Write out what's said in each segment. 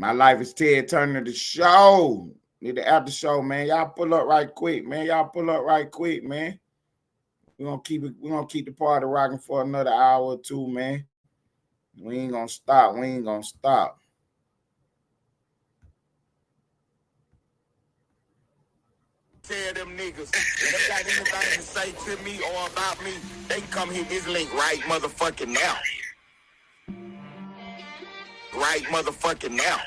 My Life is Ted Turner, the show. Need the after show, man. Y'all pull up right quick, man. Y'all pull up right quick, man. We're gonna keep it, we're gonna keep the party rocking for another hour or two, man. We ain't gonna stop. We ain't gonna stop. Tell them niggas, if they got anything to say to me or about me, they can come hit this link right motherfucking now. Right motherfucking now.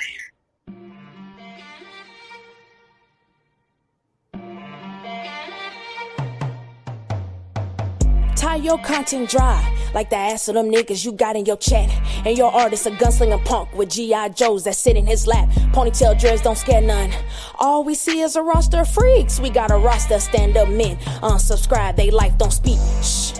Tie your content dry, like the ass of them niggas you got in your chat. And your artist a gunslinger punk with G.I. Joes that sit in his lap. Ponytail dreads don't scare none. All we see is a roster of freaks. We got a roster of stand-up men. Unsubscribe, they life don't speak. Shh,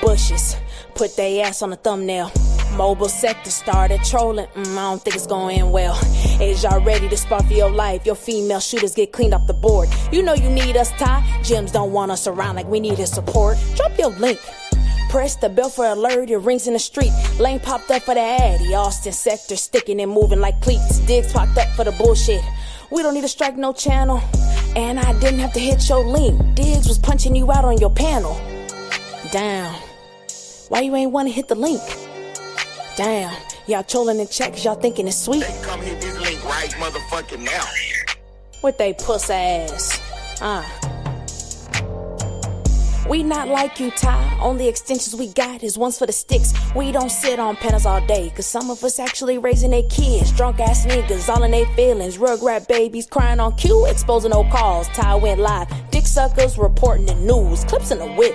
bushes, put they ass on the thumbnail. Mobile sector started trolling, I don't think it's going end well. Is y'all ready to spar for your life? Your female shooters get cleaned off the board. You know you need us, Ty. Gyms don't want us around like we need his support. Drop your link. Press the bell for alert, it rings in the street. Lane popped up for the addy. Austin sector sticking and moving like cleats. Diggs popped up for the bullshit. We don't need to strike no channel. And I didn't have to hit your link. Diggs was punching you out on your panel. Damn. Why you ain't wanna hit the link? Damn, y'all trolling in chat cause y'all thinking it's sweet. They come hit this link right motherfucking now. With they puss ass. We not like you, Ty. Only extensions we got is ones for the sticks. We don't sit on panels all day, cause some of us actually raising their kids. Drunk ass niggas, all in their feelings. Rugrat babies crying on cue, exposing old calls. Ty went live. Dick suckers reporting the news. Clips in the whip.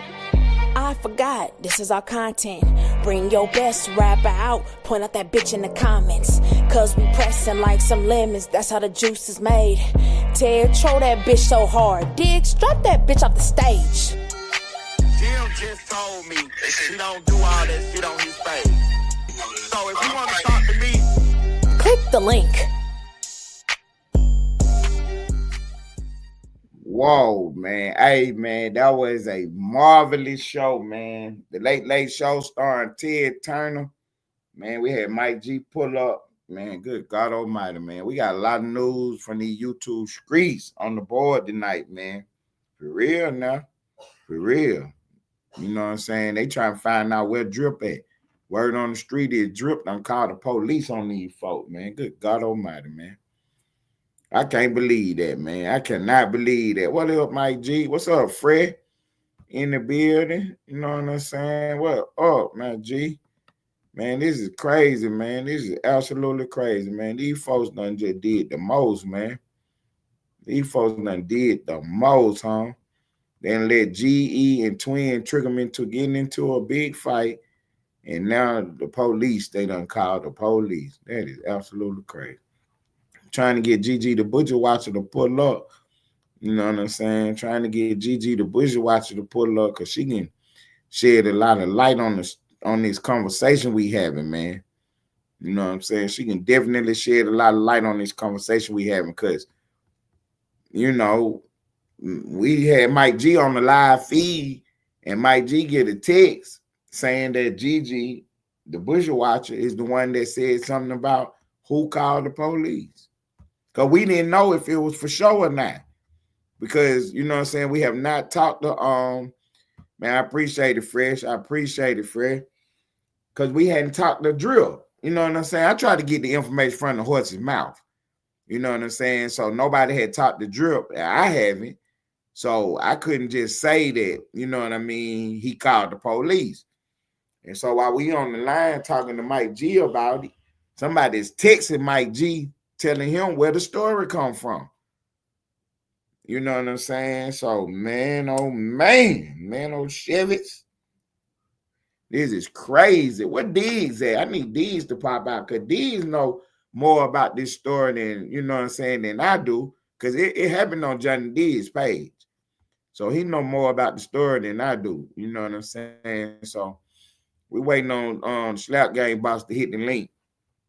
I forgot, this is our content. Bring your best rapper out. Point out that bitch in the comments. Cause we pressing like some lemons. That's how the juice is made. Ted, troll that bitch so hard. Diggs, drop that bitch off the stage. Jim just told me she don't do all that shit on his page. So if you want to talk to me, click the link. Whoa, man. Hey, man, that was a marvelous show, man. The Late Late Show starring Ted Turner. Man, we had Mike G pull up. Man, good God almighty, man. We got a lot of news from the YouTube streets on the board tonight, man. For real now. For real. You know what I'm saying? They trying to find out where Drip at. Word on the street is Drip done called the police on these folk, man. Good God almighty, man. I can't believe that, man. I cannot believe that. What up, Mike G? What's up, Fred? In the building. You know what I'm saying? What up, man, G? Man, this is crazy, man. This is absolutely crazy, man. These folks done just did the most, man. These folks done did the most, huh? Then let GE and Twin trick them into getting into a big fight. And now the police, they done called the police. That is absolutely crazy. Trying to get Gigi the Butcher Watcher to pull up. You know what I'm saying? Trying to get Gigi the Butcher Watcher to pull up because she can shed a lot of light on this conversation we having, man. You know what I'm saying? She can definitely shed a lot of light on this conversation we having because, you know, we had Mike G on the live feed and Mike G get a text saying that Gigi, the Butcher Watcher, is the one that said something about who called the police. Because we didn't know if it was for sure or not. Because, you know what I'm saying, we have not talked to, man, I appreciate it, Fresh. I appreciate it, Fresh. Because we hadn't talked to Drill. You know what I'm saying? I tried to get the information from the horse's mouth. You know what I'm saying? So nobody had talked to Drill. I haven't. So I couldn't just say that, you know what I mean, he called the police. And so while we on the line talking to Mike G about it, somebody's texting Mike G telling him where the story come from. You know what I'm saying? So, man, oh, Shevitz. This is crazy. What Diggs at? I need Diggs to pop out because Diggs know more about this story than, you know what I'm saying, than I do because it happened on Johnny Diggs' page. So he know more about the story than I do. You know what I'm saying? So we waiting on Slap Game Boss to hit the link.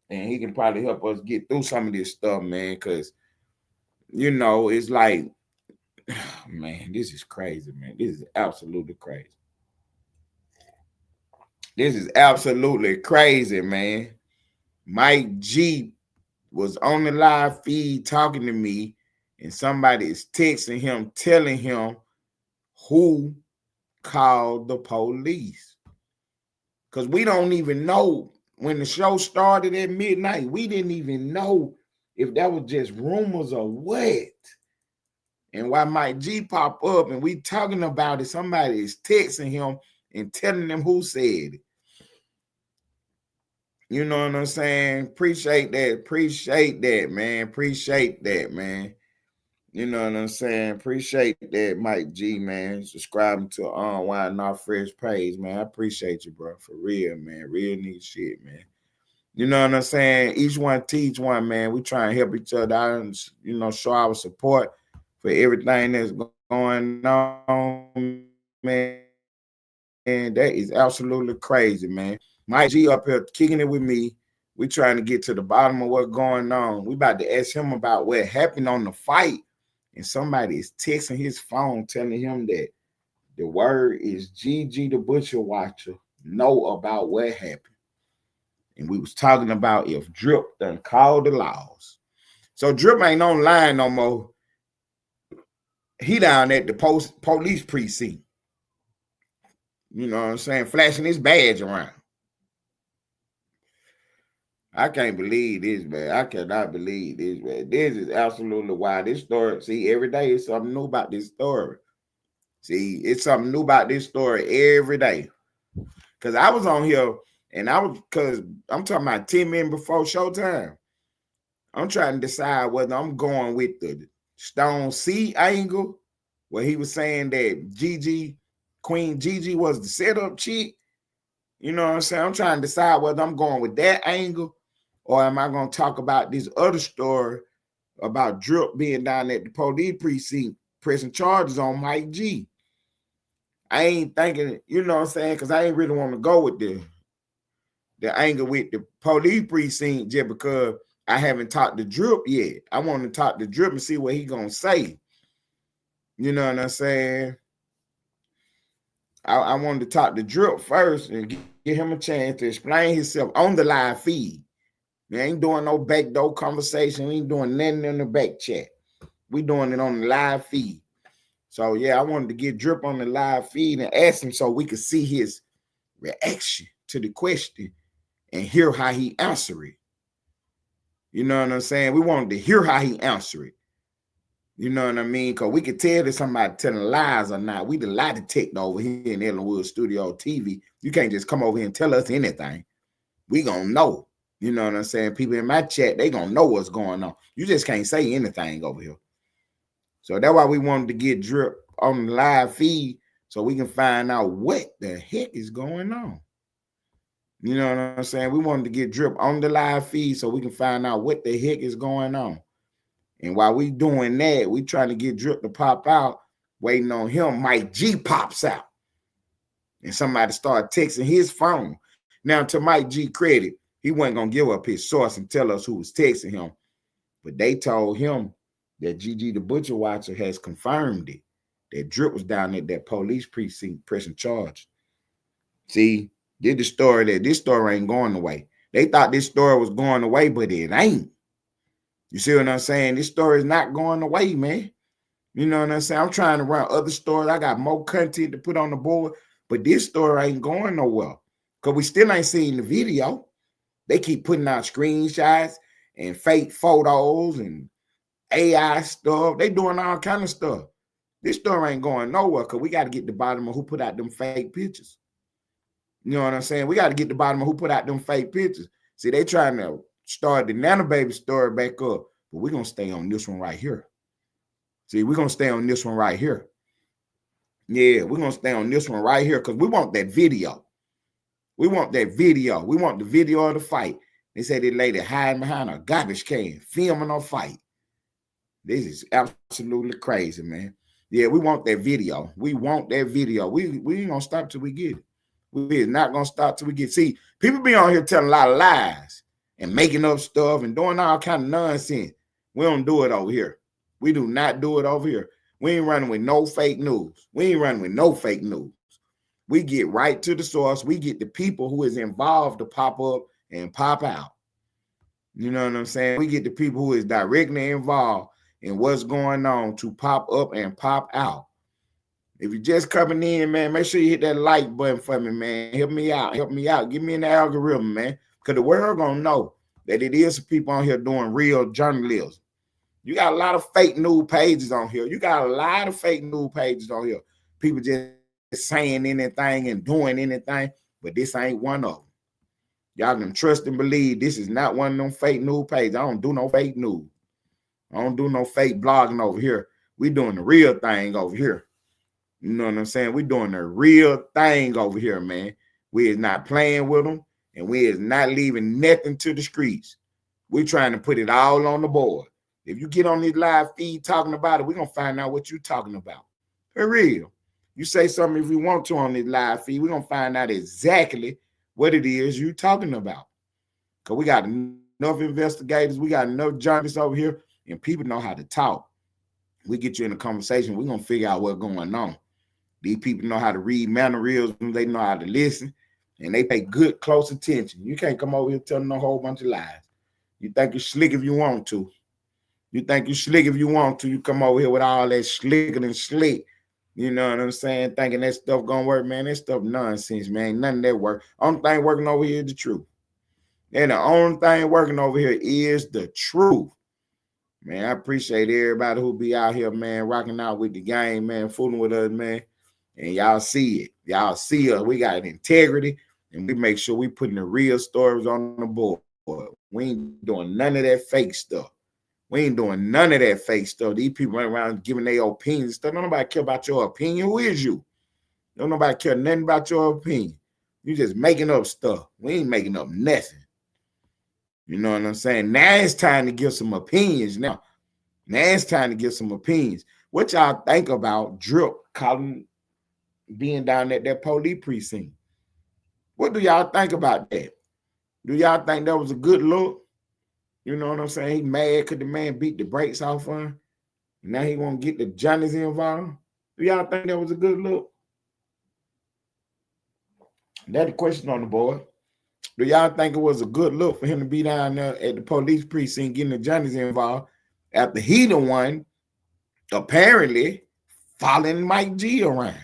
And he can probably help us get through some of this stuff, man, because, you know, it's like, man, this is crazy, man. This is absolutely crazy. This is absolutely crazy, man. Mike G was on the live feed talking to me, and somebody is texting him, telling him who called the police. Because we don't even know when the show started at midnight. We didn't even know if that was just rumors or what. And why Mike G pop up and we talking about it, somebody is texting him and telling them who said it. You know what I'm saying? Appreciate that, man. Appreciate that, man. You know what I'm saying? Appreciate that, Mike G, man. Subscribing to Why Not Fresh page, man. I appreciate you, bro. For real, man. Real neat shit, man. You know what I'm saying? Each one teach one, man. We try and help each other out and, you know, show our support for everything that's going on, man. And that is absolutely crazy, man. Mike G up here kicking it with me. We trying to get to the bottom of what's going on. We about to ask him about what happened on the fight. And somebody is texting his phone telling him that the word is Gigi the Butcher Watcher know about what happened. And we was talking about if Drip done called the laws. So Drip ain't online no more. He down at the police precinct. You know what I'm saying? Flashing his badge around. I can't believe this, man. I cannot believe this, man. This is absolutely wild. This story, see, every day is something new about this story. See, it's something new about this story every day. Because I was on here, and because I'm talking about 10 minutes before showtime. I'm trying to decide whether I'm going with the Stone C angle, where he was saying that Queen Gigi was the setup chick. You know what I'm saying? I'm trying to decide whether I'm going with that angle, or am I going to talk about this other story about Drip being down at the police precinct pressing charges on Mike G. I ain't thinking, you know what I'm saying, because I ain't really want to go with the angle with the police precinct just because I haven't talked to Drip yet. I want to talk to Drip and see what he going to say. You know what I'm saying? I wanted to talk to Drip first and give him a chance to explain himself on the live feed. We ain't doing no backdoor conversation. We ain't doing nothing in the back chat. We doing it on the live feed. So, yeah, I wanted to get Drip on the live feed and ask him so we could see his reaction to the question and hear how he answered it. You know what I'm saying? We wanted to hear how he answered it. You know what I mean? Because we could tell that somebody telling lies or not. We the lie detector over here in Ellenwood Studio TV. You can't just come over here and tell us anything. We gonna know. You know what I'm saying? People in my chat, they gonna know what's going on. You just can't say anything over here. So that's why we wanted to get Drip on the live feed so we can find out what the heck is going on. You know what I'm saying? We wanted to get Drip on the live feed so we can find out what the heck is going on. And while we doing that, we trying to get Drip to pop out, waiting on him. Mike G pops out. And somebody started texting his phone. Now, to Mike G credit, he wasn't going to give up his source and tell us who was texting him. But they told him that Gigi the Butcher Watcher has confirmed it, that Drip was down at that police precinct pressing charge. See, this story ain't going away. They thought this story was going away, but it ain't. You see what I'm saying? This story is not going away, man. You know what I'm saying? I'm trying to run other stories. I got more content to put on the board, but this story ain't going nowhere because we still ain't seen the video. They keep putting out screenshots and fake photos and AI stuff. They doing all kind of stuff. This story ain't going nowhere because we got to get to the bottom of who put out them fake pictures. You know what I'm saying? We got to get to the bottom of who put out them fake pictures. See, they trying to start the Nana Baby story back up, but we're going to stay on this one right here. See, we're going to stay on this one right here. Yeah, we're going to stay on this one right here because we want that video. We want that video. We want the video of the fight. They say that lady hiding behind a garbage can, filming a fight. This is absolutely crazy, man. Yeah, we want that video. We want that video. We ain't going to stop till we get it. We are not going to stop till we get it. See, people be on here telling a lot of lies and making up stuff and doing all kind of nonsense. We don't do it over here. We do not do it over here. We ain't running with no fake news. We ain't running with no fake news. We get right to the source. We get the people who is involved to pop up and pop out. You know what I'm saying? We get the people who is directly involved in what's going on to pop up and pop out. If you're just coming in, man, make sure you hit that like button for me, man. Help me out. Help me out. Give me an algorithm, man. Because the world going to know that it is people on here doing real journalism. You got a lot of fake news pages on here. You got a lot of fake news pages on here. People just saying anything and doing anything, but this ain't one of them. Y'all can trust and believe this is not one of them fake news pages. I don't do no fake news. I don't do no fake blogging over here. We doing the real thing over here. You know what I'm saying? We doing the real thing over here, man. We is not playing with them, and we is not leaving nothing to the streets. We're trying to put it all on the board. If you get on this live feed talking about it, we're going to find out what you're talking about. For real. You say something if we want to on this live feed, we're going to find out exactly what it is you're talking about. Because we got enough investigators, we got enough journalists over here, and people know how to talk. We get you in a conversation, we're going to figure out what's going on. These people know how to read mannerisms, they know how to listen, and they pay good, close attention. You can't come over here telling a whole bunch of lies. You think you're slick if you want to. You think you're slick if you want to. You come over here with all that slicker and slick. You know what I'm saying? Thinking that stuff gonna work, man. That stuff nonsense, man. None of that work. Only thing working over here is the truth. And the only thing working over here is the truth. Man, I appreciate everybody who be out here, man, rocking out with the game, man, fooling with us, man. And y'all see it. Y'all see us. We got integrity, and we make sure we putting the real stories on the board. We ain't doing none of that fake stuff. We ain't doing none of that fake stuff. These people run around giving their opinions and stuff. Don't nobody care about your opinion. Who is you? Don't nobody care nothing about your opinion. You just making up stuff. We ain't making up nothing. You know what I'm saying? Now it's time to give some opinions. Now it's time to give some opinions. What y'all think about Drip calling being down at that police precinct? What do y'all think about that? Do y'all think that was a good look? You know what I'm saying? He mad because the man beat the brakes off of him. Now he won't get the Johnnies involved. Do y'all think that was a good look? That's the question on the board. Do y'all think it was a good look for him to be down there at the police precinct getting the Johnnies involved after he the one apparently following Mike G around?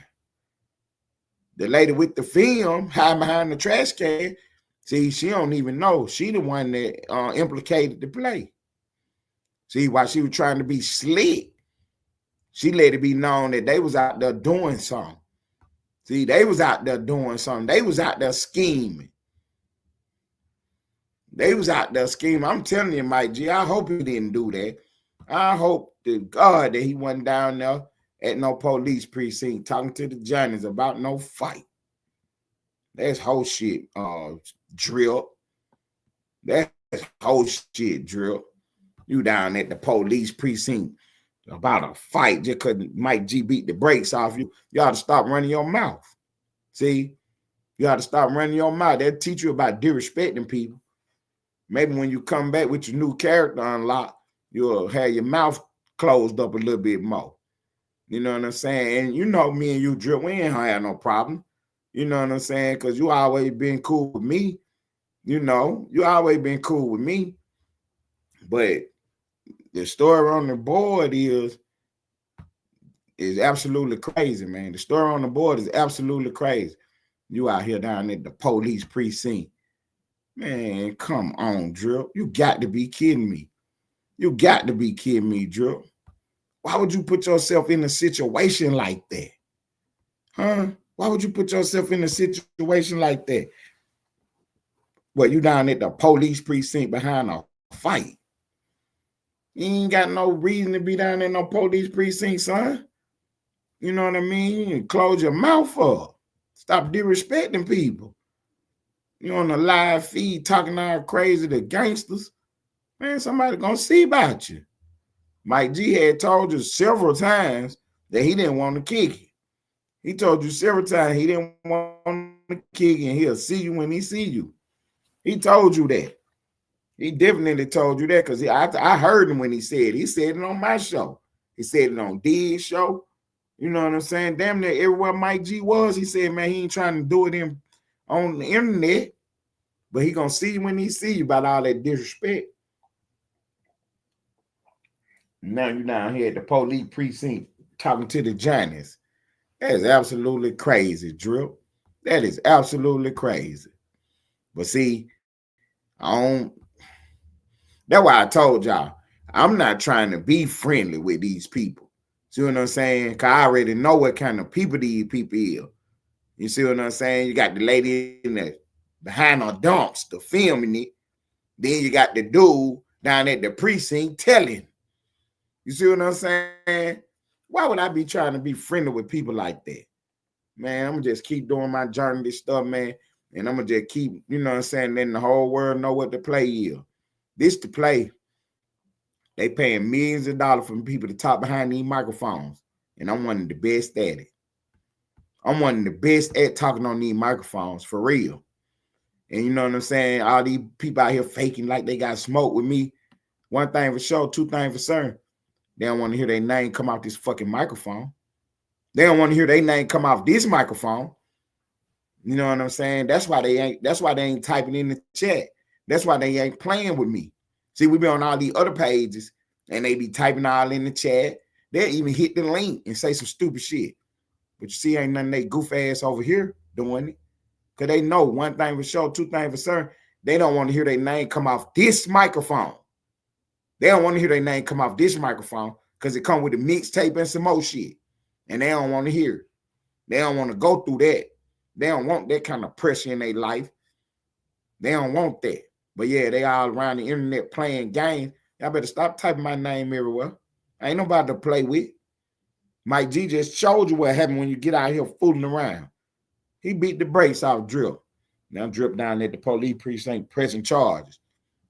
The lady with the film hiding behind the trash can, see, she don't even know. She the one that implicated the play. See, while she was trying to be slick, she let it be known that they was out there doing something. See, they was out there doing something. They was out there scheming. They was out there scheming. I'm telling you, Mike G, I hope he didn't do that. I hope to God that he wasn't down there at no police precinct talking to the Johnnies about no fight. That's whole shit, Drill. That's whole shit, Drill. You down at the police precinct about a fight just because Mike G beat the brakes off you. You ought to stop running your mouth. See? You ought to stop running your mouth. They'll teach you about disrespecting people. Maybe when you come back with your new character unlocked, you'll have your mouth closed up a little bit more. You know what I'm saying? And you know me and you, Drill, we ain't had no problem. You know what I'm saying? Because you always been cool with me. You know, you always been cool with me. But the story on the board is absolutely crazy, man. The story on the board is absolutely crazy. You out here down at the police precinct. Man, come on, Drill. You got to be kidding me. You got to be kidding me, Drill. Why would you put yourself in a situation like that? Huh? Why would you put yourself in a situation like that? Well, you down at the police precinct behind a fight. You ain't got no reason to be down in no police precinct, son. You know what I mean? You close your mouth up. Stop disrespecting people. You on a live feed talking all crazy to gangsters. Man, somebody gonna see about you. Mike G had told you several times that he didn't want to kick it. He told you several times he didn't want to kick it and he'll see you when he see you. He told you that. He definitely told you that because I heard him when he said it on my show. He said it on D's show. You know what I'm saying? Damn near everywhere Mike G was, he said, man, he ain't trying to do it on the internet, but he gonna see you when he see you about all that disrespect. Now you down here at the police precinct talking to the journalists. That is absolutely crazy, Drip. That is absolutely crazy. But see, I don't. That's why I told y'all, I'm not trying to be friendly with these people. See what I'm saying? Cause I already know what kind of people these people is. You see what I'm saying? You got the lady in the behind the dumpster filming it. Then you got the dude down at the precinct telling. You see what I'm saying? Why would I be trying to be friendly with people like that? Man, I'm gonna just keep doing my journalist stuff, man. And I'm gonna just keep, you know what I'm saying, letting the whole world know what the play is. This the play. They paying millions of dollars for people to talk behind these microphones. And I'm one of the best at it. I'm one of the best at talking on these microphones, for real. And you know what I'm saying? All these people out here faking like they got smoke with me. One thing for sure, two things for certain. They don't want to hear their name come off this fucking microphone. They don't want to hear their name come off this microphone. You know what I'm saying? That's why they ain't typing in the chat. That's why they ain't playing with me. See, we be on all these other pages and they be typing all in the chat. They'll even hit the link and say some stupid shit. But you see, ain't nothing they goof ass over here doing it. Because they know one thing for sure, two things for certain. They don't want to hear their name come off this microphone. They don't want to hear their name come off this microphone because it come with a mixtape and some more shit. And they don't want to hear it. They don't want to go through that. They don't want that kind of pressure in their life. They don't want that. But yeah, they all around the internet playing games. Y'all better stop typing my name everywhere. Ain't nobody to play with. Mike G just showed you what happened when you get out here fooling around. He beat the brakes off Drip. Now Drip down at the police precinct pressing charges.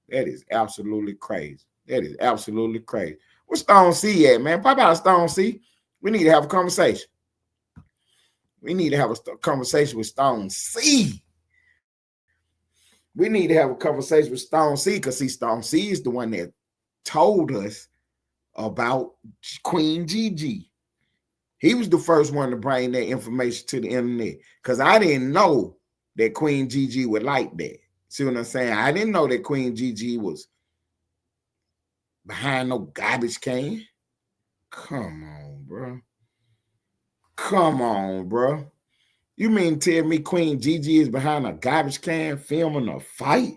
That is absolutely crazy. That is absolutely crazy. Where Stone C at, man? Pop out Stone C. We need to have a conversation. We need to have a conversation with Stone C. We need to have a conversation with Stone C because see, Stone C is the one that told us about Queen Gigi. He was the first one to bring that information to the internet because I didn't know that Queen Gigi would like that. See what I'm saying? I didn't know that Queen Gigi was behind no garbage can. Come on, bro. Come on, bro. You mean tell me Queen Gigi is behind a garbage can filming a fight?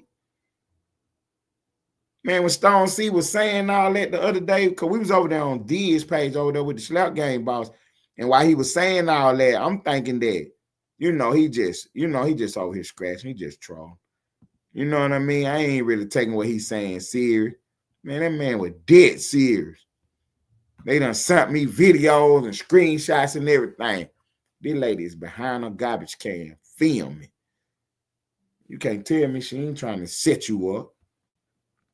Man, when Stone C was saying all that the other day, because we was over there on D's page over there with the Slap Game boss, and while he was saying all that, I'm thinking that, he just over here scratching, he just trolling. You know what I mean? I ain't really taking what he's saying serious. Man, that man was dead serious. They done sent me videos and screenshots and everything. This lady is behind a garbage can filming. You can't tell me she ain't trying to set you up.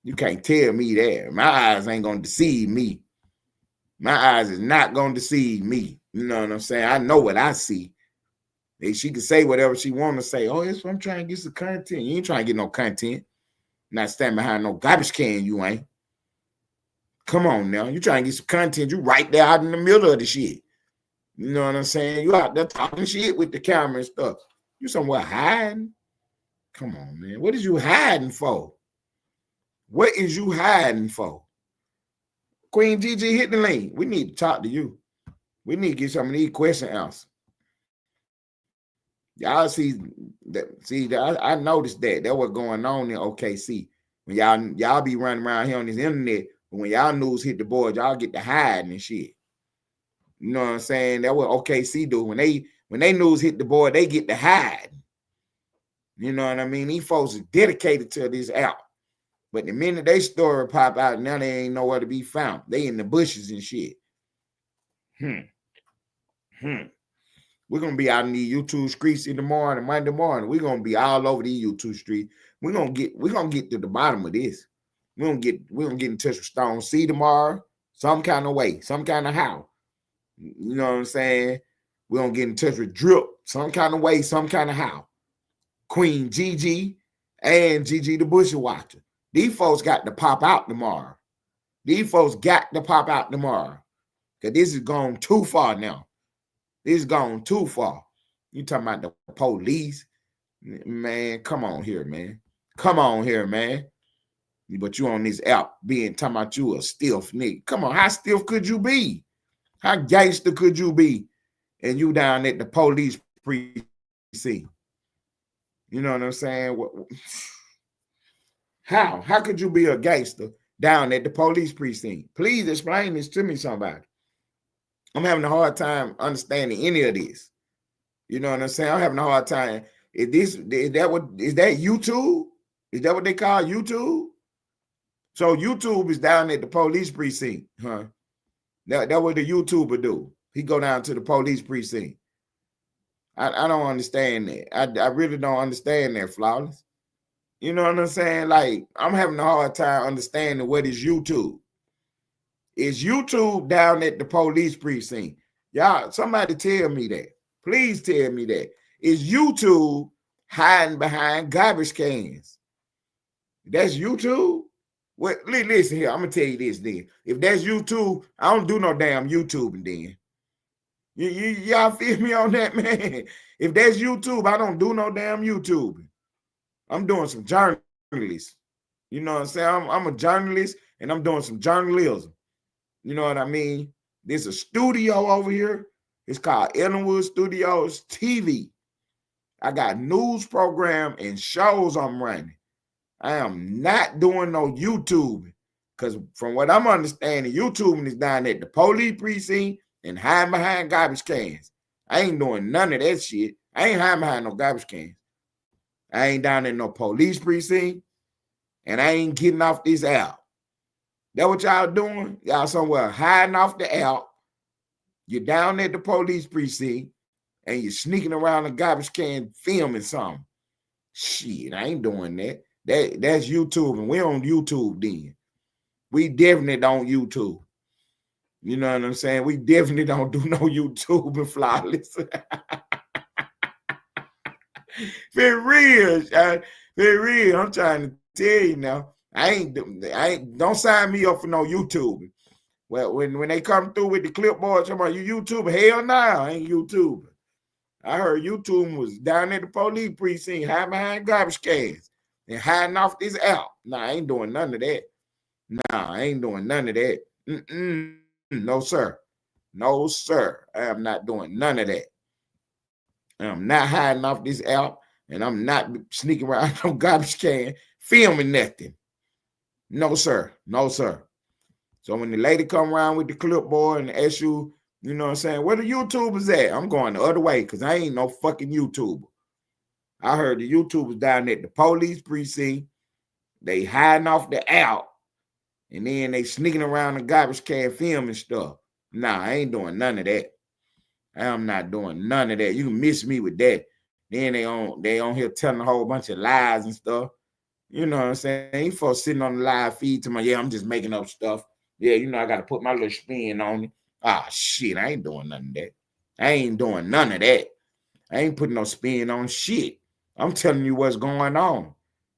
You can't tell me that. My eyes ain't going to deceive me. My eyes is not going to deceive me. You know what I'm saying? I know what I see. She can say whatever she want to say. Oh, yes, I'm trying to get some content. You ain't trying to get no content. Not standing behind no garbage can, you ain't. Come on now. You trying to get some content. You right there out in the middle of the shit. You know what I'm saying? You out there talking shit with the camera and stuff. You somewhere hiding? Come on, man. What is you hiding for? What is you hiding for? Queen Gigi, hit the link. We need to talk to you. We need to get some of these questions answered. Y'all see that? I noticed that was going on in OKC. When y'all be running around here on this internet, but when y'all news hit the board, y'all get to hiding and shit. You know what I'm saying? That's what OKC do. When they news hit the board, they get to hide. You know what I mean? These folks are dedicated to this app. But the minute they story pop out, now they ain't nowhere to be found. They in the bushes and shit. We're gonna be out in the YouTube streets in the morning, Monday morning. We're gonna be all over the YouTube street. We're gonna get to the bottom of this. We're gonna get in touch with Stone C tomorrow, some kind of way, some kind of how. You know what I'm saying? We're gonna get in touch with Drip, some kind of way, some kind of how. Queen Gigi and Gigi the Bushwalker. These folks got to pop out tomorrow. These folks got to pop out tomorrow. Because this is gone too far now. This is gone too far. You talking about the police? Man, come on here, man. Come on here, man. But you on this app talking about you a stiff nigga. Come on, how stiff could you be? How gangster could you be? And you down at the police precinct. You know what I'm saying? How could you be a gangster down at the police precinct? Please explain this to me, somebody. I'm having a hard time understanding any of this. You know what I'm saying? I'm having a hard time. Is that YouTube? Is that what they call YouTube? So YouTube is down at the police precinct, huh? That what the YouTuber do. He go down to the police precinct. I don't understand that. I really don't understand that, Flawless. You know what I'm saying? Like, I'm having a hard time understanding what is YouTube. Is YouTube down at the police precinct? Y'all, somebody tell me that. Please tell me that. Is YouTube hiding behind garbage cans? That's YouTube? Well, listen here. I'm going to tell you this then. If that's YouTube, I don't do no damn YouTubing then. Y'all feel me on that, man? If that's YouTube, I don't do no damn YouTubing. I'm doing some journalism. You know what I'm saying? I'm a journalist, and I'm doing some journalism. You know what I mean? There's a studio over here. It's called Ellenwood Studios TV. I got news program and shows I'm running. I am not doing no YouTubing, because from what I'm understanding, YouTubing is down at the police precinct and hiding behind garbage cans. I ain't doing none of that shit. I ain't hiding behind no garbage cans. I ain't down in no police precinct, and I ain't getting off this app. That what y'all doing? Y'all somewhere hiding off the app. You're down at the police precinct, and you're sneaking around a garbage can filming something. Shit, I ain't doing that. That's YouTube, and we on YouTube then. We definitely don't YouTube. You know what I'm saying? We definitely don't do no YouTube and Flawless. For real, for real. I'm trying to tell you now. I ain't don't sign me up for no YouTube. Well, when they come through with the clipboard, talking about you YouTuber, hell no, I ain't YouTuber. I heard YouTube was down at the police precinct, hiding behind garbage cans and hiding off this app. Nah, I ain't doing none of that. Nah, I ain't doing none of that. No, sir. No, sir. I am not doing none of that. I'm not hiding off this app, and I'm not sneaking around no garbage can filming nothing. No, sir. No, sir. So when the lady come around with the clipboard and ask you, you know what I'm saying, where the YouTubers at? I'm going the other way, because I ain't no fucking YouTuber. I heard the YouTubers down at the police precinct. They hiding off the app, and then they sneaking around the garbage can filming stuff. Nah, I ain't doing none of that. I'm not doing none of that. You can miss me with that. Then they on here telling a whole bunch of lies and stuff. You know what I'm saying? Ain't folks sitting on the live feed to my, yeah, I'm just making up stuff. Yeah, you know, I got to put my little spin on it. Ah, shit, I ain't doing none of that. I ain't doing none of that. I ain't putting no spin on shit. I'm telling you what's going on.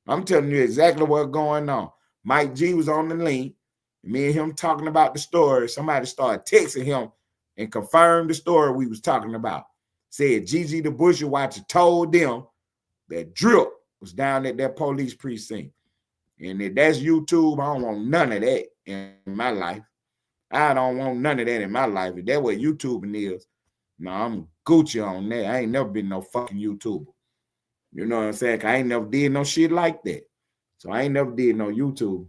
I'm telling you exactly what's going on. Mike G was on the link. Me and him talking about the story. Somebody started texting him and confirmed the story we was talking about. Said Gigi the Busher Watcher told them that Drip was down at that police precinct. And if that's YouTube, I don't want none of that in my life. I don't want none of that in my life. If that's what YouTubing is, no, I'm Gucci on that. I ain't never been no fucking YouTuber. You know what I'm saying? I ain't never did no shit like that. So I ain't never did no YouTube.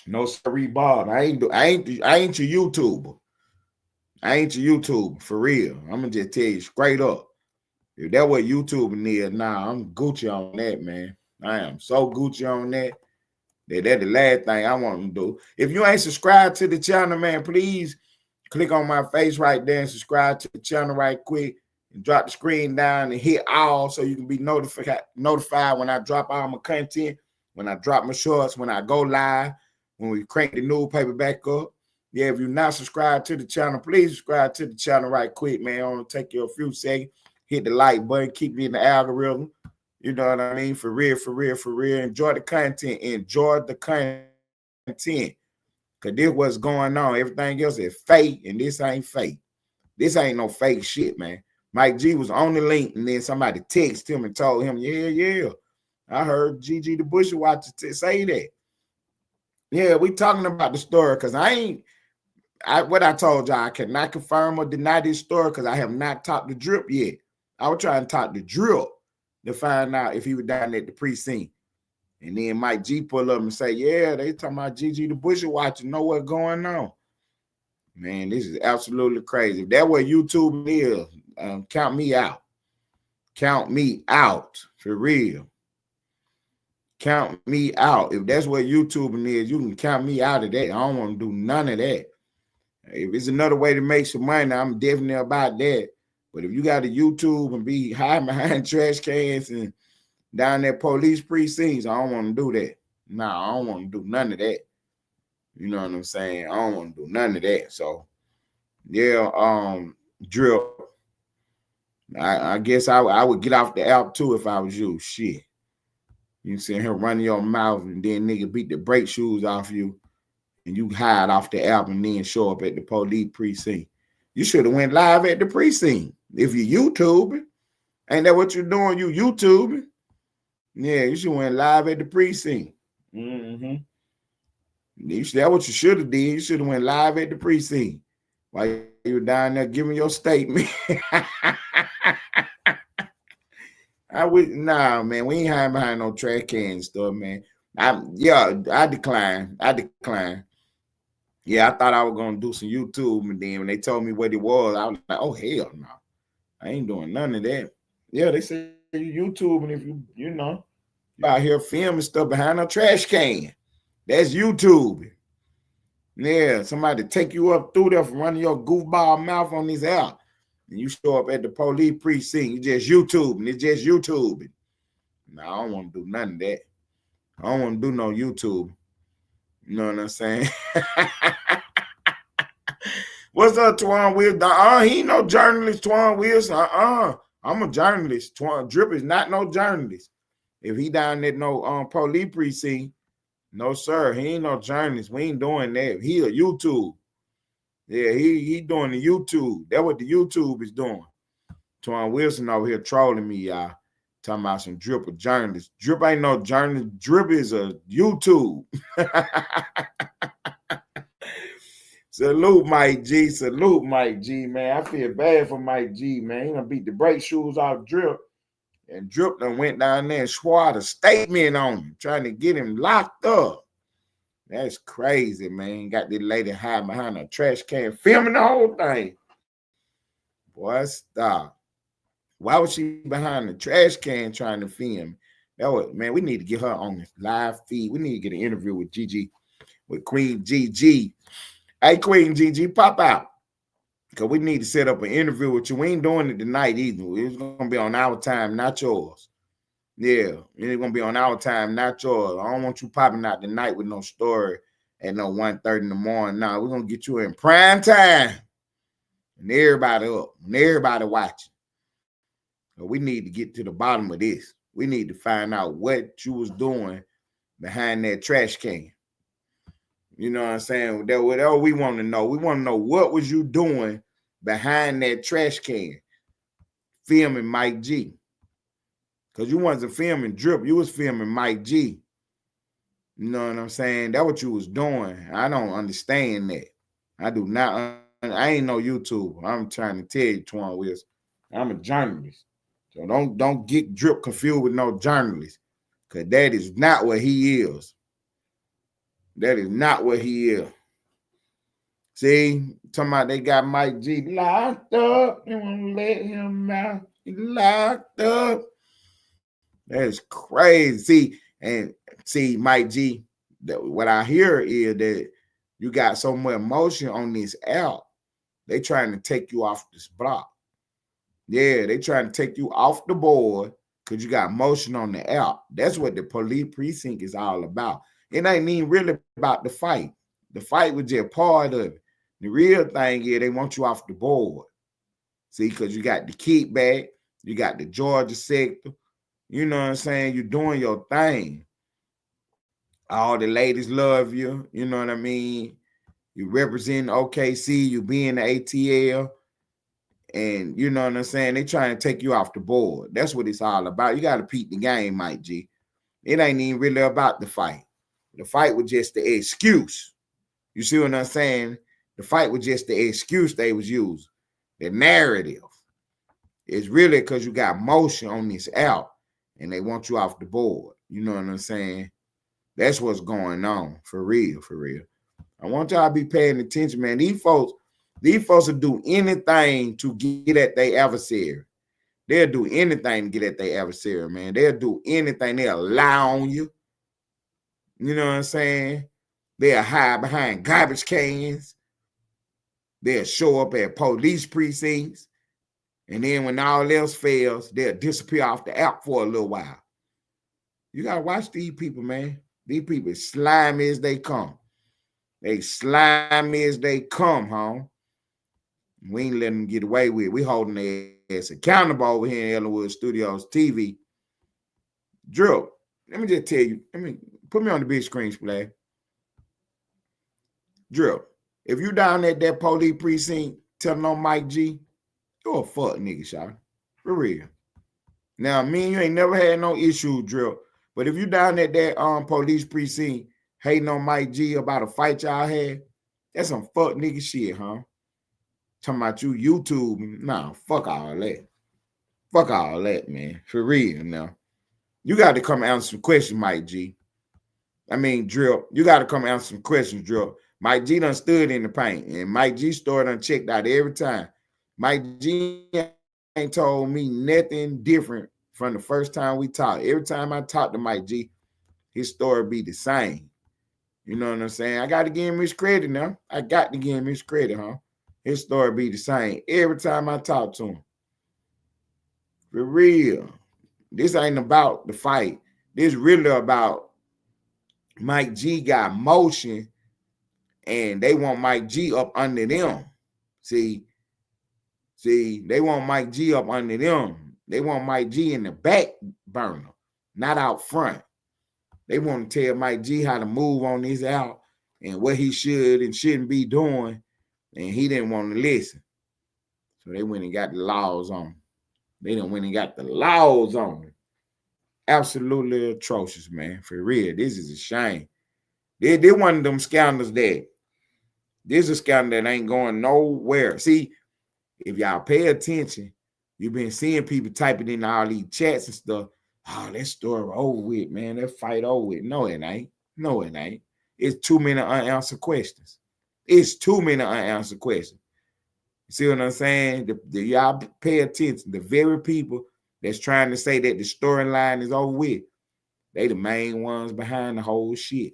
No sorry, Bob. I ain't your YouTuber. I ain't your YouTuber for real. I'm gonna just tell you straight up. If that what YouTubing is, nah, I'm Gucci on that, man. I am so Gucci on that. That's the last thing I want to do. If you ain't subscribed to the channel, man, please click on my face right there and subscribe to the channel right quick. And drop the screen down and hit all so you can be notified when I drop all my content, when I drop my shorts, when I go live, when we crank the newspaper back up. Yeah, if you're not subscribed to the channel, please subscribe to the channel right quick, man. It'll take you a few seconds. Hit the like button, keep it in the algorithm. You know what I mean? For real, for real, for real. Enjoy the content. Enjoy the content. Because this what's going on. Everything else is fake, and this ain't fake. This ain't no fake shit, man. Mike G was on the link, and then somebody texted him and told him, yeah, I heard Gigi the Bushy Watcher say that. Yeah, we talking about the story because what I told y'all, I cannot confirm or deny this story because I have not talked to Drip yet. I was trying to talk to Drip to find out if he was down at the precinct. And then Mike G pull up and say, yeah, they talking about Gigi the Bushy Watcher, know what's going on. Man, this is absolutely crazy. If that's what YouTube is, count me out. Count me out, for real. Count me out. If that's what YouTube is, you can count me out of that. I don't want to do none of that. If it's another way to make some money, I'm definitely about that. But if you got a YouTube and be hiding behind trash cans and down at police precincts, I don't want to do that. Nah, I don't want to do none of that. You know what I'm saying? I don't want to do none of that. So, yeah, Drip. I guess I would get off the app too if I was you. Shit. You see him running your mouth and then nigga beat the brake shoes off you and you hide off the app and then show up at the police precinct. You should have went live at the precinct. If you YouTubing, ain't that what you're doing? You YouTubing? Yeah, you should have went live at the precinct. That's what you should have did. You should have went live at the precinct while you were down there giving your statement. Nah, man, we ain't hiding behind no trash can stuff, man. I decline. Yeah, I thought I was gonna do some YouTube, and then when they told me what it was, I was like, oh hell no, I ain't doing none of that. Yeah, they say you YouTube, and if you know, you out here filming stuff behind a trash can, that's YouTube. Yeah, somebody take you up through there from running your goofball mouth on this app. And you show up at the police precinct, you just YouTubing. It's just YouTubing. No, I don't want to do none of that. I don't want to do no YouTube. You know what I'm saying? What's up, Twan Wills? He ain't no journalist, Twan Wills. I'm a journalist. Twan Drip is not no journalist. If he down at no police precinct, no sir, he ain't no journalist. We ain't doing that. He a YouTube. Yeah, he doing the YouTube. That's what the YouTube is doing. Twan Wilson over here trolling me, y'all. Talking about some Drip, a journalist. Drip ain't no journalist. Drip is a YouTube. Salute Mike G. Salute Mike G, man. I feel bad for Mike G, man. He done beat the brake shoes off Drip. And Drip done went down there and swore a statement on him, trying to get him locked up. That's crazy, man. Got this lady hiding behind a trash can, filming the whole thing. Boy, stop. Why was she behind the trash can trying to film? Man, we need to get her on this live feed. We need to get an interview with Gigi, with Queen Gigi. Hey, Queen Gigi, pop out. Because we need to set up an interview with you. We ain't doing it tonight either. It's going to be on our time, not yours. Yeah, it's going to be on our time, not yours. I don't want you popping out tonight with no story at no 1:30 in the morning. No, we're going to get you in prime time. And everybody up, and everybody watching. So we need to get to the bottom of this. We need to find out what you was doing behind that trash can. You know what I'm saying? Whatever we want to know. We want to know what was you doing behind that trash can filming Mike G. Because you wasn't filming Drip. You was filming Mike G. You know what I'm saying? That's what you was doing. I don't understand that. I do not. I ain't no YouTuber. I'm trying to tell you, Twan Wills. I'm a journalist. So don't get Drip confused with no journalist. Because that is not what he is. That is not what he is. See, talking about they got Mike G locked up. They want to let him out. He locked up. That's crazy. See, Mike G, what I hear is that you got so much emotion on this app. They trying to take you off this block. Yeah, they trying to take you off the board because you got motion on the app. That's what the police precinct is all about. It ain't even really about the fight. The fight was just part of it. The real thing is they want you off the board. See, because you got the kickback, you got the Georgia sector. You know what I'm saying? You're doing your thing. All the ladies love you. You know what I mean? You represent OKC. You be in the ATL. And you know what I'm saying? They trying to take you off the board. That's what it's all about. You got to peep the game, Mike G. It ain't even really about the fight. The fight was just the excuse. You see what I'm saying? The fight was just the excuse they was using. The narrative. It's really because you got motion on this out and they want you off the board. You know what I'm saying? That's what's going on. For real, for real. I want y'all to be paying attention, man. These folks will do anything to get at their adversary. They'll do anything to get at their adversary, man. They'll do anything. They'll lie on you. You know what I'm saying? They'll hide behind garbage cans. They'll show up at police precincts. And then when all else fails, they'll disappear off the app for a little while. You got to watch these people, man. These people slimy as they come. They slimy as they come, home. We ain't letting them get away with it. We holding their ass accountable over here in Ellenwood Studios TV. Drill, let me just tell you. Put me on the big screen, Splash. Drill, if you down at that police precinct telling on Mike G, you're a fuck nigga, shot. For real. Now, me and you ain't never had no issue, Drill. But if you down at that police precinct hating on Mike G about a fight y'all had, that's some fuck nigga shit, huh? Talking about you YouTube. Nah, fuck all that. Fuck all that, man. For real now. You got to come answer some questions, Mike G. Drill. You got to come answer some questions, Drill. Mike G done stood in the paint, and Mike G story done checked out every time. Mike G ain't told me nothing different from the first time we talked. Every time I talk to Mike G, his story be the same. You know what I'm saying? I got to give him his credit now. I got to give him his credit, huh? His story be the same every time I talk to him. For real. This ain't about the fight. This really about Mike G got motion and they want Mike G up under them. See, they want Mike G up under them. They want Mike G in the back burner, not out front. They want to tell Mike G how to move on this out and what he should and shouldn't be doing, and he didn't want to listen. So they went and got the laws on him. They done went and got the laws on him. Absolutely atrocious, man. For real, this is a shame. They one of them scandals that this is a scandal that ain't going nowhere. See, if y'all pay attention, you've been seeing people typing in all these chats and stuff. Oh, that story over with, man. That fight over with. No, it ain't. No, it ain't. It's too many unanswered questions. It's too many unanswered questions. You see what I'm saying? Y'all pay attention. The very people that's trying to say that the storyline is over with, they the main ones behind the whole shit.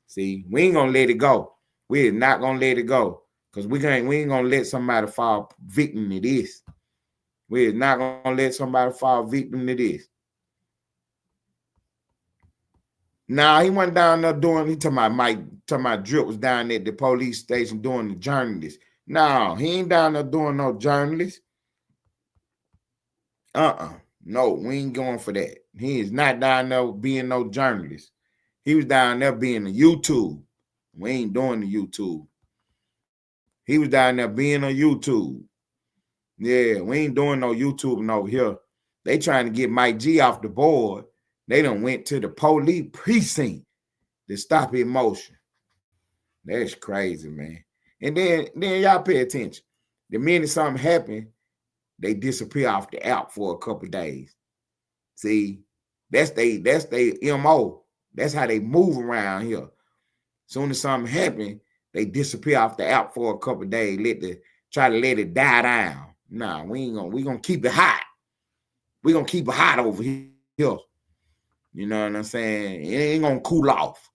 See, we ain't gonna let it go. We're not gonna let it go. Because we ain't gonna let somebody fall victim to this. We're not gonna let somebody fall victim to this. Nah, he went down there he talking about Drip was down at the police station doing the journalist. No, he ain't down there doing no journalist. No, we ain't going for that. He is not down there being no journalist. He was down there being a YouTube. We ain't doing the YouTube. He was down there being a YouTube. Yeah, we ain't doing no YouTube over here. They trying to get Mike G off the board. They done went to the police precinct to stop his motion. That's crazy, man. And then y'all pay attention. The minute something happened, they disappear off the app for a couple of days. See, that's they MO. That's how they move around here. Soon as something happened, they disappear off the app for a couple of days. Try to let it die down. Nah, we gonna keep it hot. We gonna keep it hot over here. You know what I'm saying? It ain't gonna cool off.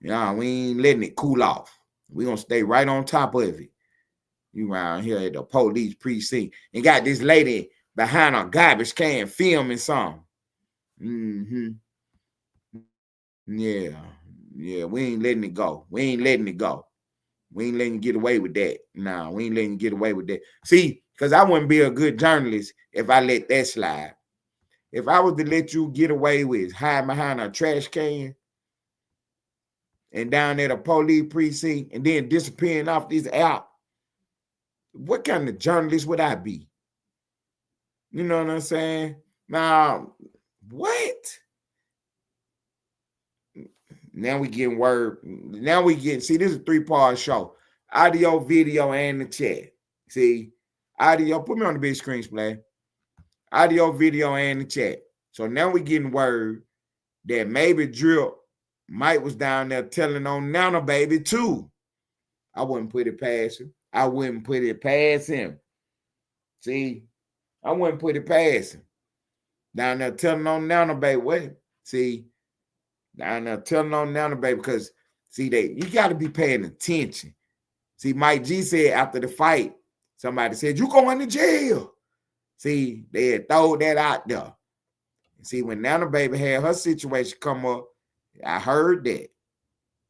We ain't letting it cool off. We gonna stay right on top of it. You around here at the police precinct and got this lady behind a garbage can filming something. Yeah, we ain't letting it go. We ain't letting it go. We ain't letting you get away with that. Nah, we ain't letting you get away with that. See, because I wouldn't be a good journalist if I let that slide. If I was to let you get away with hiding behind a trash can and down at a police precinct and then disappearing off this app, what kind of journalist would I be? You know what I'm saying? Now, what? Now we getting word. Now we getting, see, this is a 3-part show. Audio, video, and the chat. See, audio, put me on the big screen, Splash. Audio, video, and the chat. So now we getting word that maybe Drip, Mike was down there telling on Nana Baby too. I wouldn't put it past him. I wouldn't put it past him. See, I wouldn't put it past him. Down there telling on Nana Baby. What? See, down there telling on Nana Baby because, see, you got to be paying attention. See, Mike G said after the fight, somebody said, you going to jail. See, they had thrown that out there. See, when Nana Baby had her situation come up, I heard that.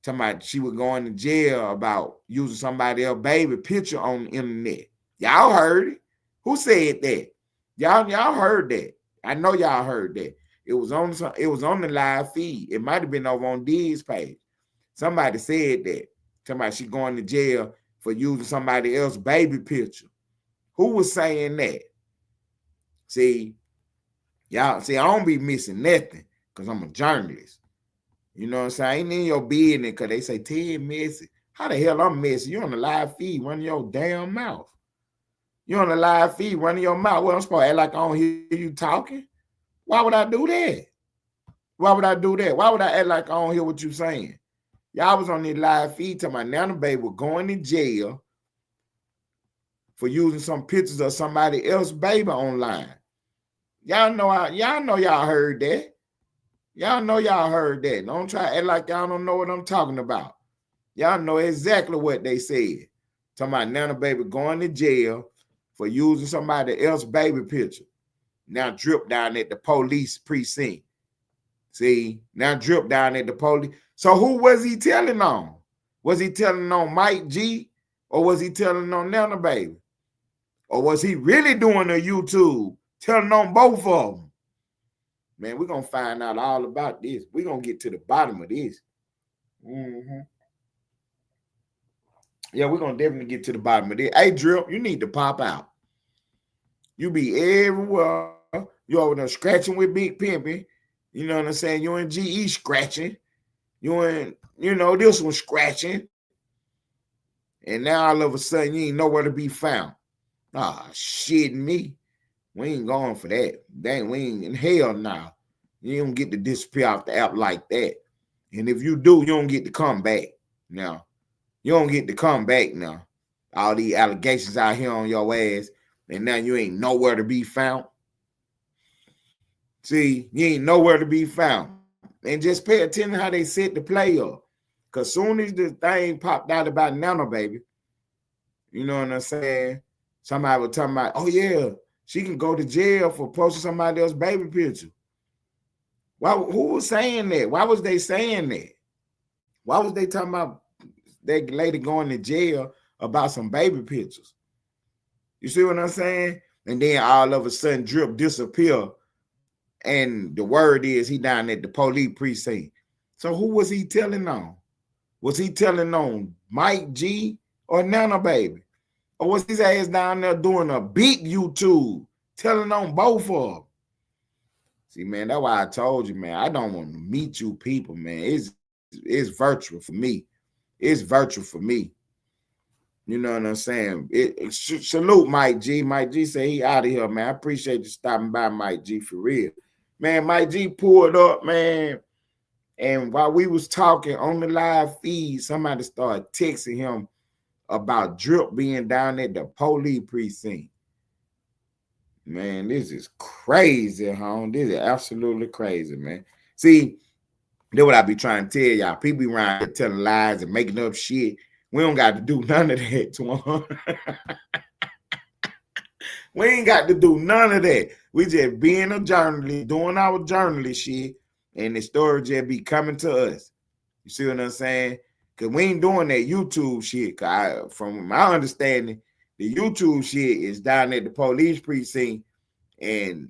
Somebody, she was going to jail about using somebody else's baby picture on the internet. Y'all heard it. Who said that? Y'all heard that. I know y'all heard that. It was on the live feed. It might have been over on D's page. Somebody said that. Somebody, she going to jail for using somebody else's baby picture. Who was saying that? See, y'all, see, I don't be missing nothing because I'm a journalist. You know what I'm saying? I ain't in your business because they say, Ted messy. How the hell I'm messy? You on the live feed running your damn mouth. You on the live feed running your mouth. Well, I'm supposed to act like I don't hear you talking. Why would I do that? Why would I do that? Why would I act like I don't hear what you saying? Y'all was on the live feed talking about Nana Baby was going to jail for using some pictures of somebody else's baby online. Y'all know y'all heard that. Y'all know y'all heard that. Don't try to act like y'all don't know what I'm talking about. Y'all know exactly what they said. Talking about Nana Baby going to jail for using somebody else's baby picture. Now Drip down at the police precinct. See, now Drip down at the police. So who was he telling on? Was he telling on Mike G or was he telling on Nana Baby? Or was he really doing a YouTube telling on both of them? Man, we're going to find out all about this. We're going to get to the bottom of this. Yeah, we're going to definitely get to the bottom of this. Hey, Drip, you need to pop out. You be everywhere. You over there scratching with Big Pimpin'. You know what I'm saying? You in GE scratching. You in, this one scratching. And now all of a sudden you ain't nowhere to be found. Ah, shit me. We ain't going for that. Dang, we ain't in hell now. You don't get to disappear off the app like that. And if you do, you don't get to come back now. You don't get to come back now. All these allegations out here on your ass, and now you ain't nowhere to be found. See, you ain't nowhere to be found. And just pay attention how they set the play up. Because soon as the thing popped out about Nana Baby, you know what I'm saying? Somebody was talking about, oh yeah, she can go to jail for posting somebody else's baby picture. Who was saying that? Why was they saying that? Why was they talking about that lady going to jail about some baby pictures? You see what I'm saying? And then all of a sudden Drip disappear. And the word is he down at the police precinct. So who was he telling on? Was he telling on Mike G or Nana Baby? Or was his ass down there doing a big YouTube telling on both of them? See, man, that's why I told you, man, I don't want to meet you people, man. It's virtual for me. It's virtual for me. You know what I'm saying? Salute Mike G. Mike G say he out of here, man. I appreciate you stopping by, Mike G, for real. Man, Mike G pulled up, man. And while we was talking on the live feed, somebody started texting him about Drip being down at the police precinct. Man, this is crazy, home. This is absolutely crazy, man. See, that's what I be trying to tell y'all. People be around here telling lies and making up shit. We don't got to do none of that, Twan. We ain't got to do none of that. We just being a journalist, doing our journalist shit, and the story just be coming to us. You see what I'm saying? Because we ain't doing that YouTube shit. From my understanding, the YouTube shit is down at the police precinct and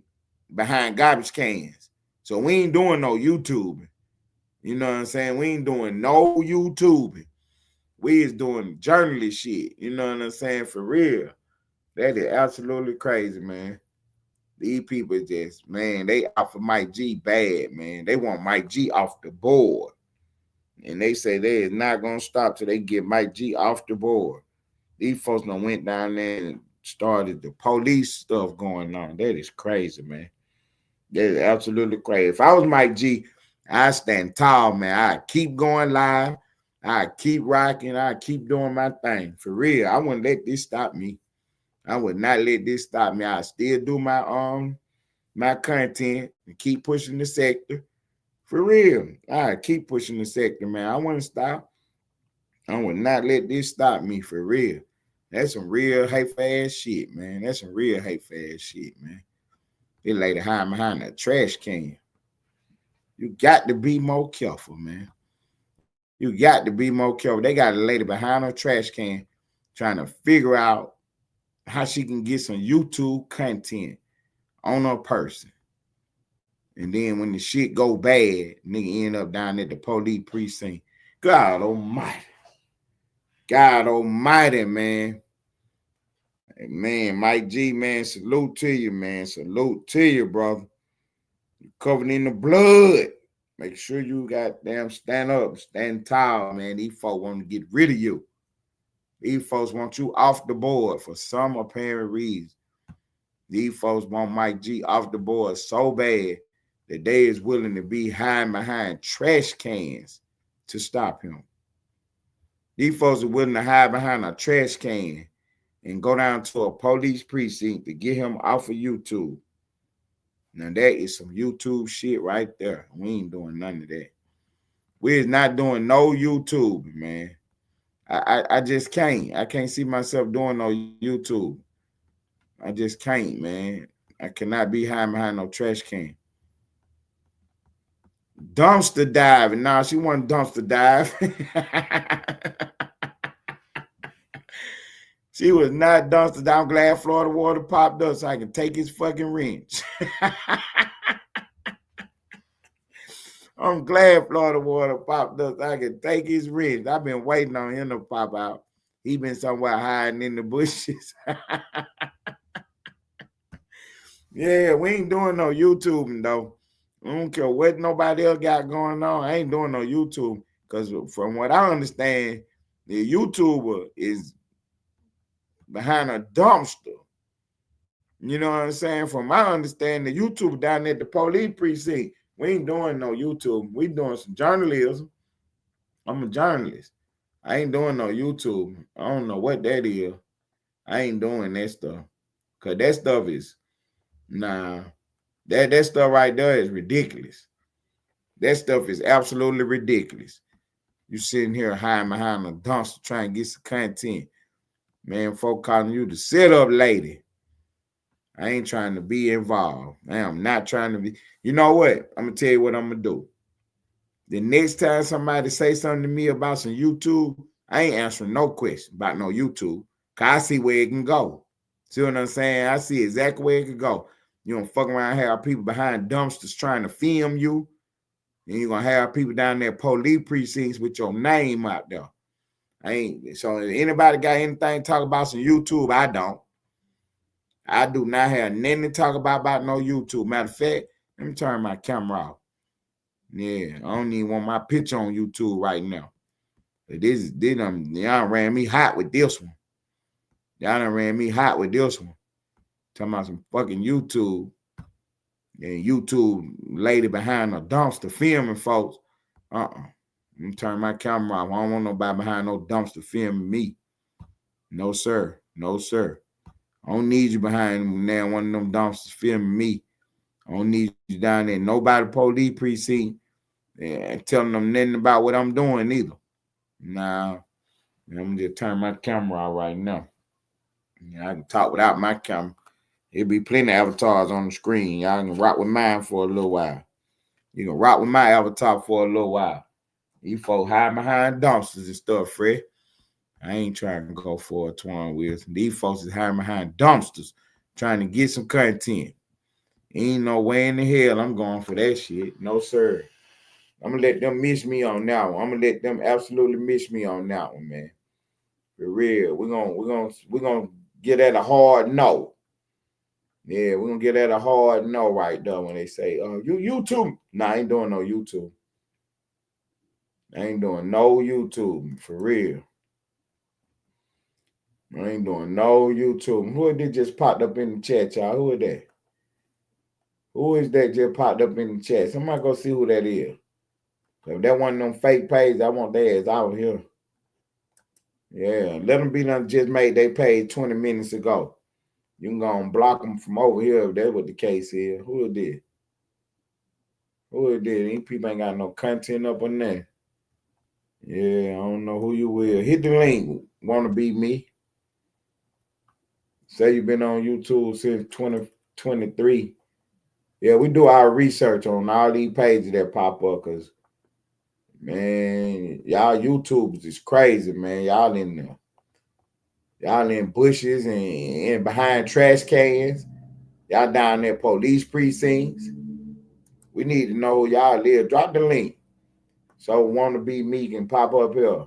behind garbage cans. So we ain't doing no YouTubing. You know what I'm saying? We ain't doing no YouTubing. We is doing journalist shit. You know what I'm saying? For real. That is absolutely crazy, man. These people just, man, they out for Mike G bad, man. They want Mike G off the board. And they say they is not gonna stop till they get Mike G off the board. These folks done went down there and started the police stuff going on. That is crazy, man. That is absolutely crazy. If I was Mike G, I stand tall, man. I keep going live. I keep rocking. I keep doing my thing. For real. I wouldn't let this stop me. I would not let this stop me. I still do my content and keep pushing the sector. For real. I keep pushing the sector, man. I wouldn't stop. I would not let this stop me, for real. That's some real hateful ass shit, man. That's some real hateful ass shit, man. They lady hiding behind a trash can. You got to be more careful, man. You got to be more careful. They got a lady behind a trash can trying to figure out how she can get some YouTube content on her person. And then when the shit go bad, nigga end up down at the police precinct. God almighty. God almighty, man. Man, Mike G, man, salute to you, man. Salute to you, brother. You covered in the blood. Make sure you goddamn stand up, stand tall, man. These folks want to get rid of you. These folks want you off the board for some apparent reason. These folks want Mike G off the board so bad that they is willing to be hiding behind trash cans to stop him. These folks are willing to hide behind a trash can and go down to a police precinct to get him off of YouTube. Now, that is some YouTube shit right there. We ain't doing none of that. We is not doing no YouTube, man. I just can't. I can't see myself doing no YouTube. I just can't, man. I cannot be hiding behind no trash can. Dumpster diving. Nah, she wasn't dumpster dive. She was not dumpster dive. I'm glad Florida water popped up so I can take his fucking wrench. I'm glad Florida water popped up so I can take his wrench. I've been waiting on him to pop out. He been somewhere hiding in the bushes. Yeah, we ain't doing no YouTubing, though. I don't care what nobody else got going on. I ain't doing no YouTube because from what I understand, the YouTuber is behind a dumpster. You know what I'm saying? From my understanding, the YouTuber down at the police precinct, we ain't doing no YouTube. We doing some journalism. I'm a journalist. I ain't doing no YouTube. I don't know what that is. I ain't doing that stuff. Because that stuff is, nah, that stuff right there is ridiculous. That stuff is absolutely ridiculous. You sitting here hiding behind a dumpster trying to get some content. Man, folk calling you the sit-up lady. I ain't trying to be involved. I am not trying to be. You know what? I'm going to tell you what I'm going to do. The next time somebody say something to me about some YouTube, I ain't answering no question about no YouTube. Because I see where it can go. See what I'm saying? I see exactly where it can go. You don't fuck around and have people behind dumpsters trying to film you. And you're going to have people down there police precincts with your name out there. I ain't. So if anybody got anything to talk about some YouTube, I don't. I do not have nothing to talk about no YouTube. Matter of fact, let me turn my camera off. Yeah, I don't even want my picture on YouTube right now. Y'all ran me hot with this one. Y'all done ran me hot with this one. Talking about some fucking YouTube. And YouTube lady behind a dumpster filming folks. Let me turn my camera off. I don't want nobody behind no dumpster filming me. No, sir. No, sir. I don't need you behind now one of them dumpsters filming me. I don't need you down there. Nobody police precinct telling them nothing about what I'm doing either. Nah. I'm just turn my camera off right now. I can talk without my camera. There'll be plenty of avatars on the screen. Y'all can rock with mine for a little while. You can rock with my avatar for a little while. You folks hide behind dumpsters and stuff, Fred. I ain't trying to go for a twine with. These folks is hiding behind dumpsters trying to get some content. Ain't no way in the hell I'm going for that shit. No, sir. I'm going to let them miss me on that one. I'm going to let them absolutely miss me on that one, man. For real. We're gonna get at a hard no. Yeah, we're going to get at a hard no right there when they say, you YouTube. Nah, I ain't doing no YouTube. I ain't doing no YouTube for real. I ain't doing no YouTube. Who did just popped up in the chat, y'all? Who is that? Who is that just popped up in the chat? Somebody go see who that is. If that one of them fake pages, I want their ass out here. Yeah, let them be done just made they page 20 minutes ago. You can go and block them from over here if that's what the case is. Who it did? Who it did? These people ain't got no content up on there. Yeah, I don't know who you will. Hit the link. Want to be me? Say you've been on YouTube since 2023. Yeah, we do our research on all these pages that pop up because, man, y'all YouTubers is crazy, man. Y'all in there. Y'all in bushes and behind trash cans. Y'all down there police precincts. We need to know who y'all live. Drop the link. So want to be me can pop up here.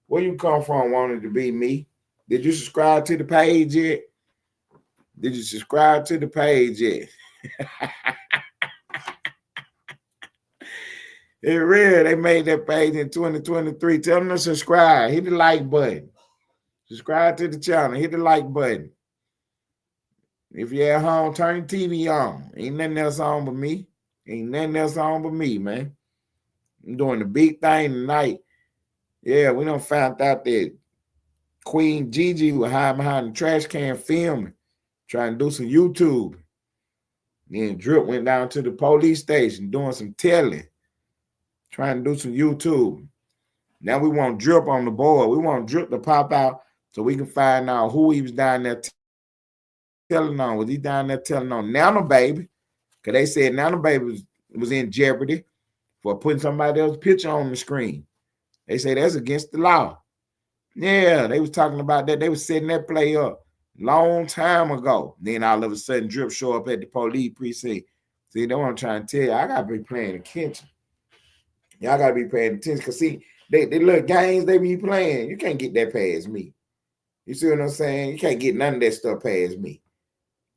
Where you come from wanting to be me? Did you subscribe to the page yet? Did you subscribe to the page yet? It's real. They made that page in 2023. Tell them to subscribe. Hit the like button. Subscribe to the channel. Hit the like button. If you're at home, turn the TV on. Ain't nothing else on but me. Ain't nothing else on but me, man. I'm doing the big thing tonight. Yeah, we done found out that Queen Gigi was hiding behind the trash can filming, trying to do some YouTube. Then Drip went down to the police station doing some telling, trying to do some YouTube. Now we want Drip on the board. We want Drip to pop out so we can find out who he was down there telling on. Was he down there telling on Nana Baby? Because they said Nana Baby was in jeopardy for putting somebody else's picture on the screen. They say that's against the law. Yeah, they was talking about that. They was setting that play up long time ago. Then all of a sudden, Drip show up at the police precinct. See, that's what I'm trying to tell you. I got to be paying attention. Y'all got to be paying attention. Because, see, they little games they be playing, you can't get that past me. You see what I'm saying? You can't get none of that stuff past me.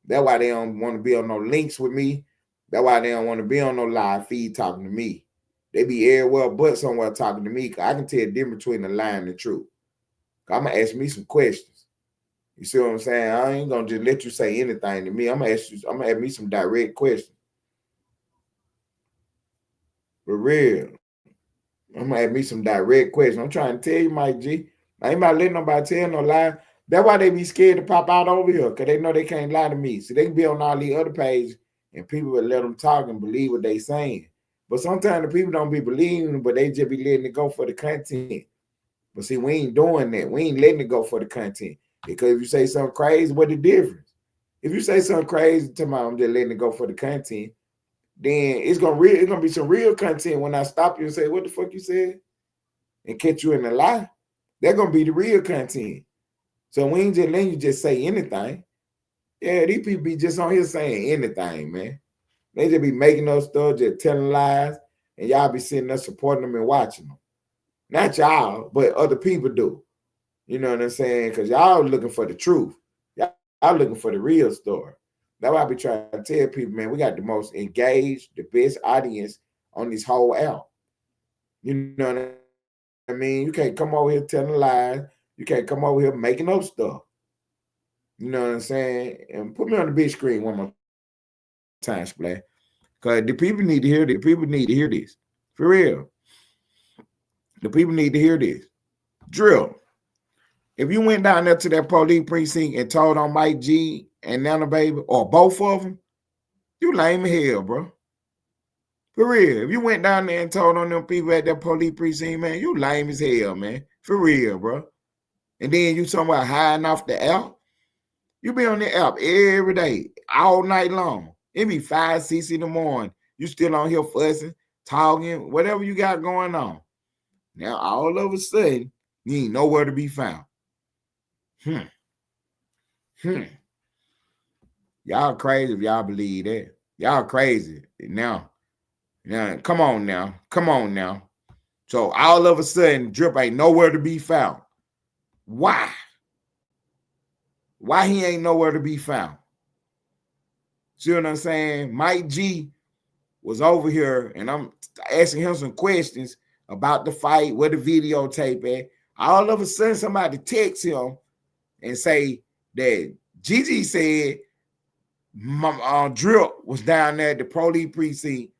That's why they don't want to be on no links with me. That's why they don't want to be on no live feed talking to me. They be everywhere but somewhere talking to me. Cause I can tell the difference between the lie and the truth. I'm going to ask me some questions. You see what I'm saying? I ain't going to just let you say anything to me. I'm going to ask me some direct questions. For real. I'm going to ask me some direct questions. I'm trying to tell you, Mike G. I ain't about letting nobody tell no lie. That's why they be scared to pop out over here. Because they know they can't lie to me. So they can be on all these other pages and people will let them talk and believe what they saying. But sometimes the people don't be believing, but they just be letting it go for the content. But see, we ain't doing that. We ain't letting it go for the content. Because if you say something crazy, what the difference? If you say something crazy to me, I'm just letting it go for the content, then it's gonna be some real content when I stop you and say, what the fuck you said? And catch you in a lie. That's gonna be the real content. So we ain't just letting you just say anything. Yeah, these people be just on here saying anything, man. They just be making those stuff, just telling lies, and y'all be sitting there supporting them and watching them. Not y'all, but other people do. You know what I'm saying? Because y'all looking for the truth. Y'all looking for the real story. That's why I be trying to tell people, man, we got the most engaged, the best audience on this whole app. You know what I mean? You can't come over here telling lies. You can't come over here making up stuff. You know what I'm saying? And put me on the big screen one more time, Splash. Because the people need to hear this. The people need to hear this. For real. The people need to hear this. Drill. If you went down there to that police precinct and told on Mike G and Nana Baby, or both of them, you lame as hell, bro. For real. If you went down there and told on them people at that police precinct, man, you lame as hell, man. For real, bro. And then you talking about hiding off the app. You be on the app every day, all night long. It be 5, 6 in the morning. You still on here fussing, talking, whatever you got going on. Now, all of a sudden, you ain't nowhere to be found. Y'all crazy if y'all believe that. Y'all crazy. Now, come on now. Come on now. So all of a sudden, Drip ain't nowhere to be found. Why? Why he ain't nowhere to be found? See what I'm saying? Mike G was over here, and I'm asking him some questions about the fight, where the videotape at. All of a sudden, somebody texts him and say that Gigi said Drip was down there at the police precinct.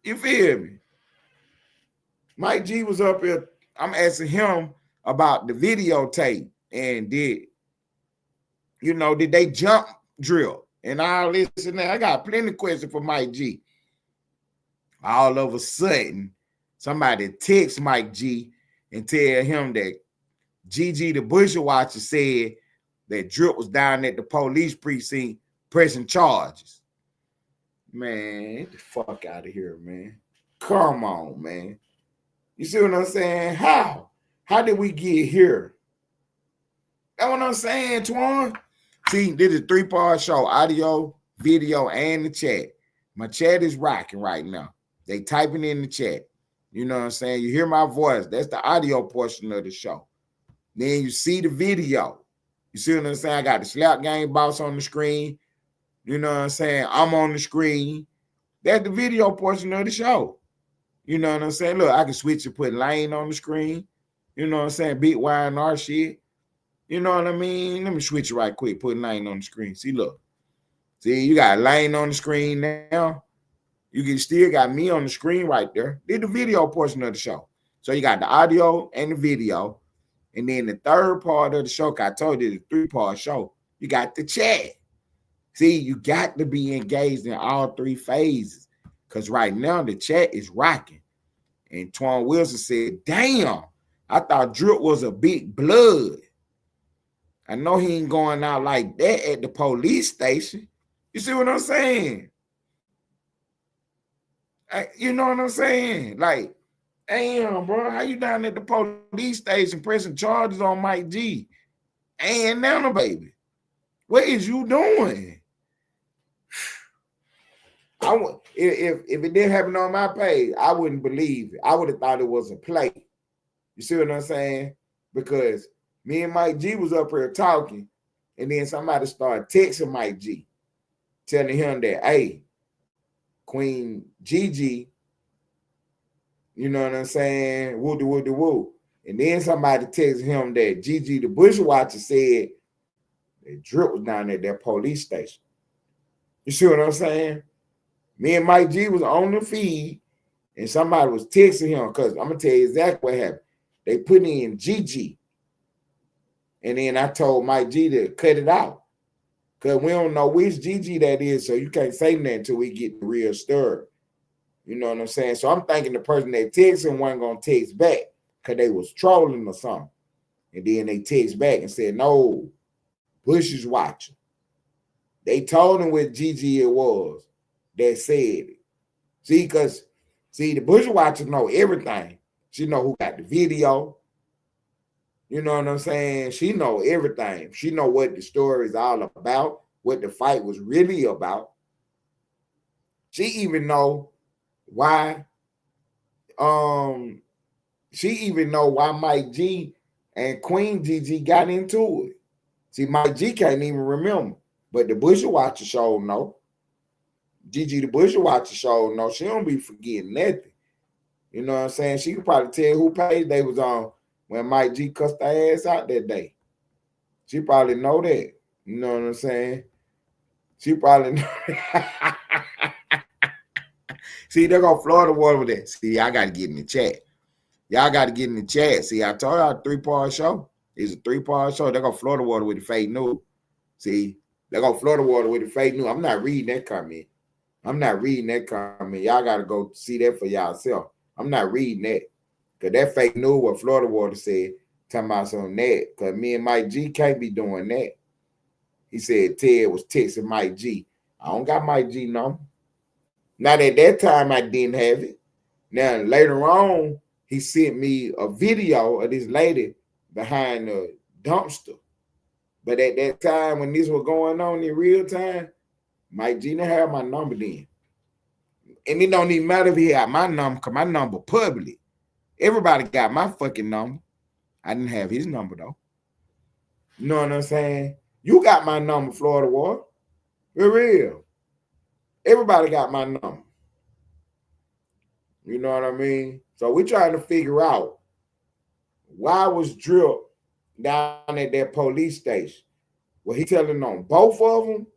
You feel me? Mike G was up here. I'm asking him about the videotape and did they jump drill and all this and that. I got plenty of questions for Mike G. All of a sudden, somebody texts Mike G and tell him that Gigi the Bushwatcher said that Drip was down at the police precinct pressing charges. Man, get the fuck out of here, man. Come on, man. You see what I'm saying? How? How did we get here? That's what I'm saying, Twan. See, this is a 3-part show, audio, video, and the chat. My chat is rocking right now. They typing in the chat. You know what I'm saying? You hear my voice. That's the audio portion of the show. Then you see the video. You see what I'm saying? I got the Slap Game Boss on the screen. You know what I'm saying? I'm on the screen. That's the video portion of the show. You know what I'm saying? Look, I can switch and put Lane on the screen. You know what I'm saying? Beat Y&R shit. You know what I mean? Let me switch it right quick. Put Lane on the screen. See, look. See, you got Lane on the screen now. You can still got me on the screen right there. Did the video portion of the show. So you got the audio and the video. And then the third part of the show, I told you, the 3-part show, you got the chat. See, you got to be engaged in all 3 phases. Because right now, the chat is rocking. And Twan Wilson said, damn, I thought Drip was a big blood. I know he ain't going out like that at the police station. You see what I'm saying? You know what I'm saying? Like, damn, bro, how you down at the police station pressing charges on Mike G? And Nana, baby, what is you doing? If it didn't happen on my page, I wouldn't believe it. I would have thought it was a play. You see what I'm saying? Because me and Mike G was up here talking, and then somebody started texting Mike G, telling him that, hey, Queen Gigi, you know what I'm saying? Woo. And then somebody texted him that Gigi the Bushwatcher said that Drip was down at that police station. You see what I'm saying? Me and Mike G was on the feed, and somebody was texting him, because I'm going to tell you exactly what happened. They put in Gigi. And then I told Mike G to cut it out, because we don't know which Gigi that is, so you can't say nothing until we get the real story. You know what I'm saying? So I'm thinking the person that texted him wasn't going to text back because they was trolling or something. And then they text back and said, no, Bush is watching. They told him what Gigi it was that said it. See, because, the Bush watchers know everything. She know who got the video. You know what I'm saying? She know everything. She know what the story is all about, what the fight was really about. She even know why Mike G and Queen Gigi got into it. See, Mike G can't even remember, but the Bushwatcher show know. Gigi the Bushwatcher show know. She don't be forgetting nothing. You know what I'm saying? She could probably tell who page they was on when Mike G cussed her ass out that day. She probably know that. You know what I'm saying? She probably know that. See, they're going to Florida water with that. See, I got to get in the chat. Y'all got to get in the chat. See, I told y'all a 3-part show. It's a 3-part show. They're going to Florida water with the fake news. See, they're going to Florida water with the fake news. I'm not reading that comment. Y'all got to go see that for yourself. I'm not reading that. Because that fake news what Florida water said, talking about something that. Because me and Mike G can't be doing that. He said Ted was texting Mike G. I don't got Mike G number. Not at that time I didn't have it. Now later on, he sent me a video of this lady behind the dumpster. But at that time when this was going on in real time, Mike G didn't have my number then. And it don't even matter if he had my number, because my number public. Everybody got my fucking number. I didn't have his number though. You know what I'm saying? You got my number, Florida War. For real. Everybody got my number. You know what I mean? So we trying to figure out why was Drip down at that police station? Was he telling on both of them?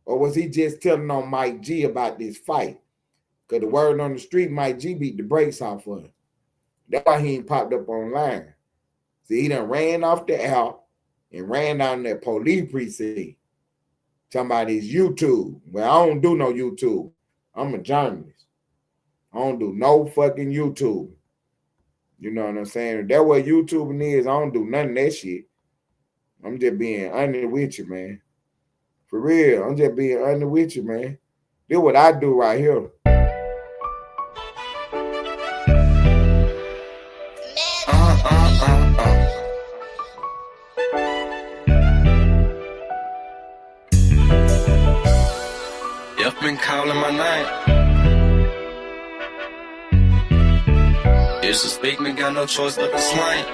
Or was he just telling on Mike G about this fight? Because the word on the street, Mike G beat the brakes off of him. That's why he ain't popped up online. See, he done ran off the app and ran down that police precinct. Talking about his YouTube. Well, I don't do no YouTube. I'm a journalist. I don't do no fucking YouTube. You know what I'm saying? If that's what YouTubing is, I don't do none of that shit. I'm just being honest with you, man. For real, I'm just being honest with you, man. This what I do right here. You've been calling my name. Disrespect me, got no choice but to slang.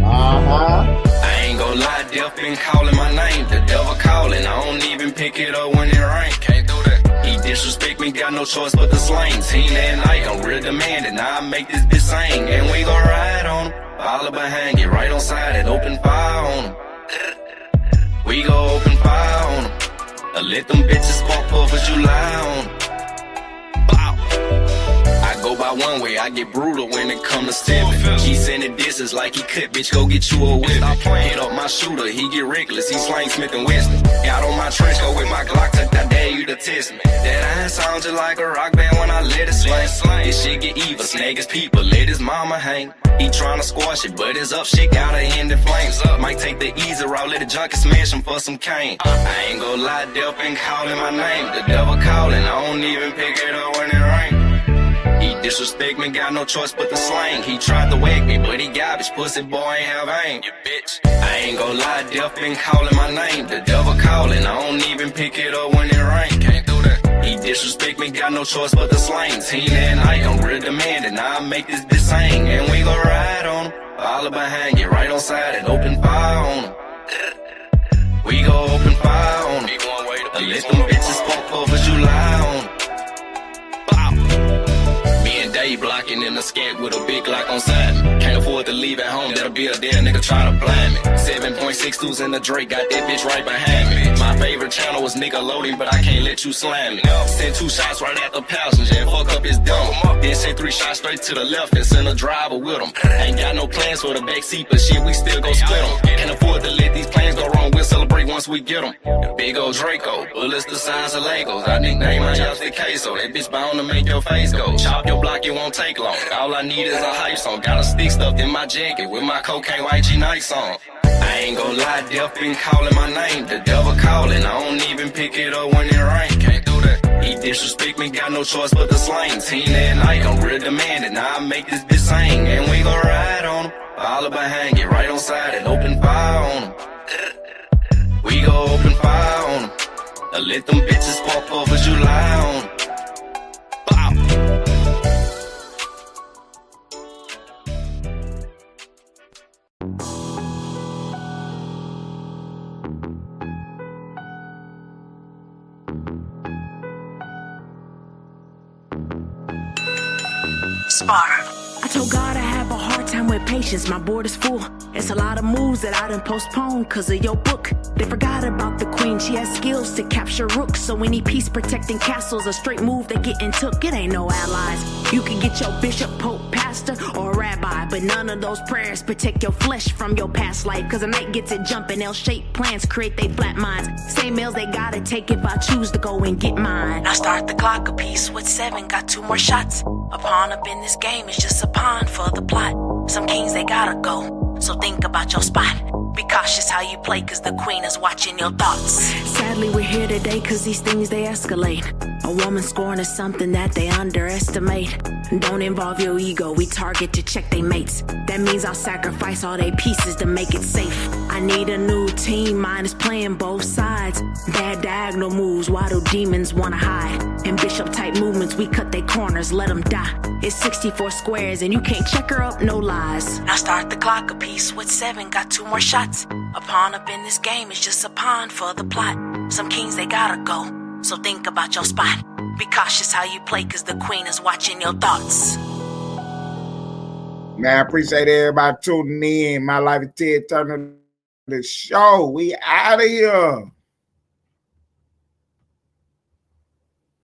I ain't gon' lie, Death been calling my name. The devil calling, I don't even pick it up when it rain. Can't do that. He disrespect me, got no choice but to slang. Team that night, I'm real demanding. Now I make this bitch sing, and we gon' ride on him. Follow behind, get right on side and open fire on him. We gon' open fire on him. Let them bitches spark for July on him. I go by one way, I get brutal when it come to stepping. He sending disses like he could, bitch, go get you a whip. Hit up my shooter, he get reckless, he slang Smith and Weston. Got on my trench coat with my Glock tucked, I dare you to test me. That iron sound just like a rock band when I let it slang. This shit get evil, snag his people, let his mama hang. He tryna squash it, but his up shit gotta end in flames. Might take the easy route, let the junkie smash him for some cane. I ain't gon' lie, Death been calling my name. The devil calling, I don't even pick it up when it rain. He disrespect me, got no choice but to slang. He tried to whack me, but he garbage, pussy boy ain't have aim. You bitch. I ain't gon' lie, Death been calling my name. The devil calling, I don't even pick it up when it rain. Can't do that. He disrespect me, got no choice but to slang. Team that night, I'm real demanding. Now I make this bitch sing, and we gon' ride on him. Follow behind, get right on side and open fire on him. We gon' open fire on him. Let them bitches spark for July on him. Day blocking in the skank with a big lock on side me. Can't afford to leave at home, that'll be a dead nigga try to blind me. 7.62s in the Drake, got that bitch right behind me. My favorite channel was Nickelodeon, but I can't let you slam me. Send 2 shots right at the passenger and fuck up his dome. Then send 3 shots straight to the left and send a driver with him. Ain't got no plans for the backseat, but shit, we still gon' split them. Can't afford to let these plans go wrong, we'll celebrate once we get them. Big old Draco, bullets the size of Legos. I nickname my house the queso, that bitch bound to make your face go. Chop your block, it won't take long. All I need is a hype song. Got a stick stuffed in my jacket with my cocaine white G Nights on. I ain't gon' lie, Death been calling my name. The devil calling, I don't even pick it up when it rain. Can't do that. He disrespect me, got no choice but to slang. Team that night, I'm real demanding. Now I make this bitch sing, and we gon' ride on him. Follow behind, get right on side and open fire on him. We gon' open fire on him. Let them bitches spark for July on him. I told God I have a hard time with patience, my board is full. It's a lot of moves that I done postponed cause of your book. They forgot about the queen, she has skills to capture rooks. So any peace protecting castles, a straight move they getting took. It ain't no allies. You can get your bishop, pope, pastor, or rabbi, but none of those prayers protect your flesh from your past life. Cause a night gets it jumping, they'll shape plans, create they flat minds. Same meals they gotta take if I choose to go and get mine. I start the clock a piece with 7, got 2 more shots. A pawn up in this game is just a pawn for the plot. Some kings they gotta go, so think about your spot. Be cautious how you play cause the queen is watching your thoughts. Sadly we're here today cause these things they escalate. A woman scorn is something that they underestimate. Don't involve your ego, we target to check they mates. That means I'll sacrifice all they pieces to make it safe. I need a new team, mine is playing both sides. Bad diagonal moves, why do demons wanna hide? In bishop type movements, we cut their corners, let them die. It's 64 squares and you can't check her up, no lies. Now start the clock a piece with 7, got 2 more shots. A pawn up in this game is just a pawn for the plot. Some kings they gotta go, So think about your spot. Be cautious how you play, cause the queen is watching your thoughts. Man, I appreciate everybody tuning in. My Life is Ted Turner, the show. We out of here.